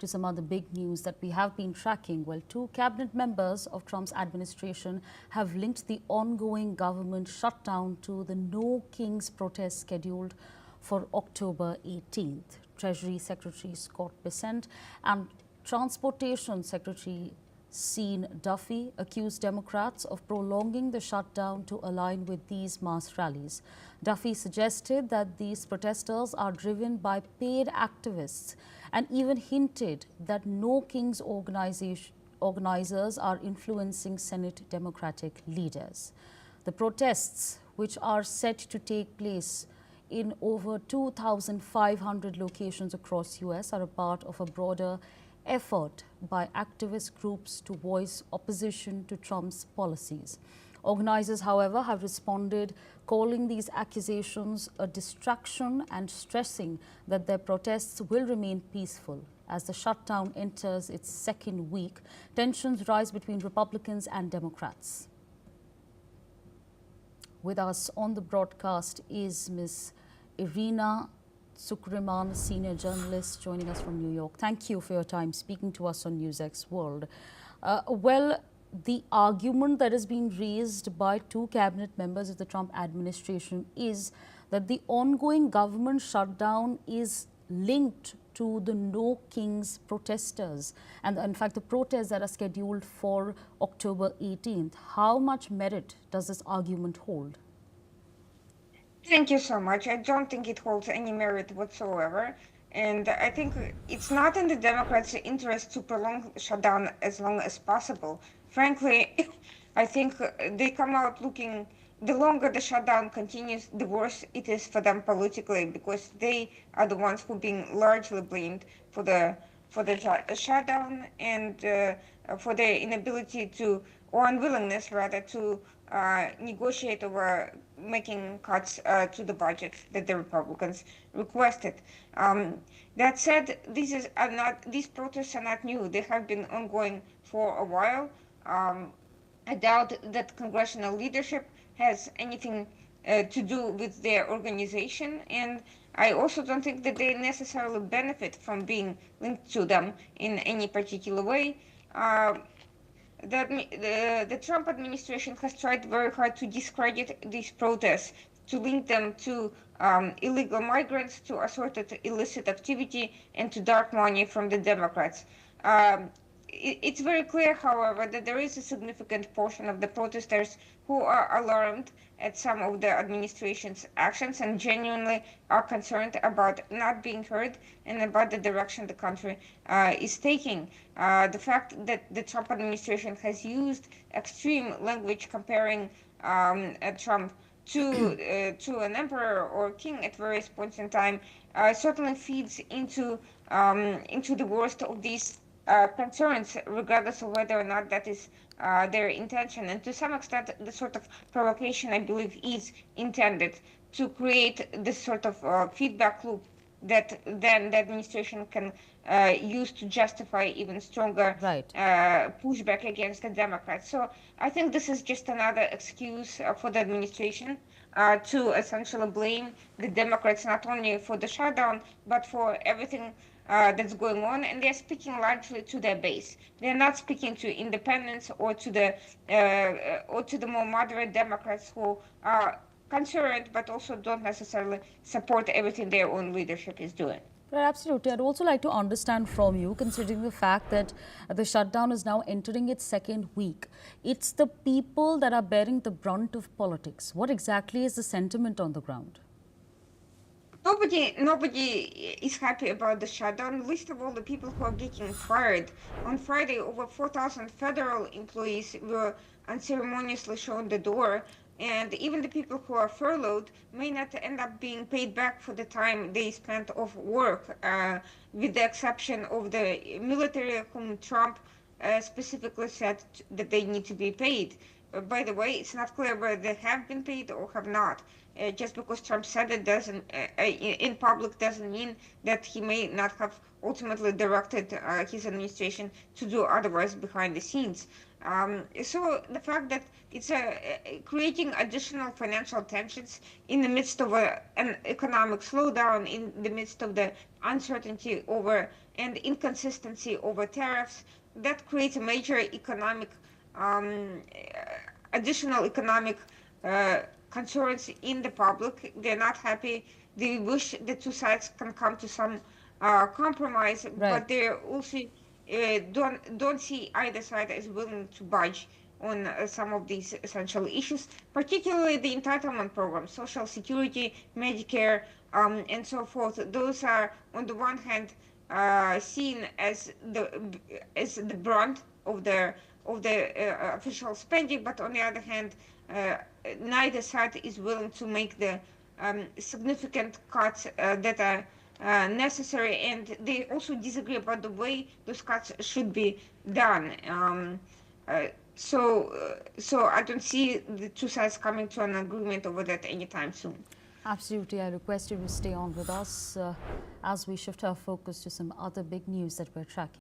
To some other big news that we have been tracking, well, two cabinet members of Trump's administration have linked the ongoing government shutdown to the No Kings protest scheduled for October 18th. Treasury Secretary Scott Bessent and Transportation Secretary Sean Duffy accused Democrats of prolonging the shutdown to align with these mass rallies. Duffy suggested that these protesters are driven by paid activists and even hinted that No Kings organizers are influencing Senate Democratic leaders. The protests, which are set to take place in over 2,500 locations across US, are a part of a broader effort by activist groups to voice opposition to Trump's policies. Organizers, however, have responded, calling these accusations a distraction and stressing that their protests will remain peaceful. As the shutdown enters its second week, tensions rise between Republicans and Democrats. With us on the broadcast is Ms. Irina Sukriman, senior journalist, joining us from New York. Thank you for your time speaking to us on NewsX World. The argument that is being raised by two cabinet members of the Trump administration is that the ongoing government shutdown is linked to the No Kings protesters and in fact the protests that are scheduled for October 18th. How much merit does this argument hold? Thank you so much. I don't think it holds any merit whatsoever. And I think it's not in the Democrats' interest to prolong the shutdown as long as possible. Frankly, I think they come out looking, the longer the shutdown continues, the worse it is for them politically, because they are the ones who are being largely blamed for the shutdown and for their inability to, or unwillingness rather, to negotiate over making cuts to the budget that the Republicans requested. That said, these protests are not new. They have been ongoing for a while. I doubt that congressional leadership has anything to do with their organization, and I also don't think that they necessarily benefit from being linked to them in any particular way. The Trump administration has tried very hard to discredit these protests, to link them to illegal migrants, to assorted illicit activity, and to dark money from the Democrats. It's very clear, however, that there is a significant portion of the protesters who are alarmed at some of the administration's actions and genuinely are concerned about not being heard and about the direction the country is taking. The fact that the Trump administration has used extreme language comparing Trump to an emperor or king at various points in time certainly feeds into the worst of these concerns, regardless of whether or not that is their intention. And to some extent, the sort of provocation, I believe, is intended to create this sort of feedback loop that then the administration can use to justify even stronger Right. pushback against the Democrats. So I think this is just another excuse for the administration to essentially blame the Democrats not only for the shutdown, but for everything that's going on, and they're speaking largely to their base. They're not speaking to independents or to the more moderate Democrats who are concerned, but also don't necessarily support everything their own leadership is doing. Right, absolutely. I'd also like to understand from you, considering the fact that the shutdown is now entering its second week, it's the people that are bearing the brunt of politics. What exactly is the sentiment on the ground? Nobody is happy about the shutdown, least of all the people who are getting fired. On Friday, over 4,000 federal employees were unceremoniously shown the door, and even the people who are furloughed may not end up being paid back for the time they spent off work, with the exception of the military, whom Trump specifically said that they need to be paid. By the way, it's not clear whether they have been paid or have not. Just because Trump said it doesn't in public doesn't mean that he may not have ultimately directed his administration to do otherwise behind the scenes. So the fact that it's creating additional financial tensions in the midst of an economic slowdown, in the midst of the uncertainty over and inconsistency over tariffs, that creates a major economic, um, additional economic concerns in the public. They're not happy. They wish the two sides can come to some compromise, Right. but they also don't see either side as willing to budge on some of these essential issues, particularly the entitlement program, Social Security, Medicare, and so forth. Those are, on the one hand, seen as the brunt of the official spending, but on the other hand, uh, neither side is willing to make the significant cuts that are necessary, and they also disagree about the way those cuts should be done. So I don't see the two sides coming to an agreement over that anytime soon. Absolutely. I request you to stay on with us as we shift our focus to some other big news that we're tracking.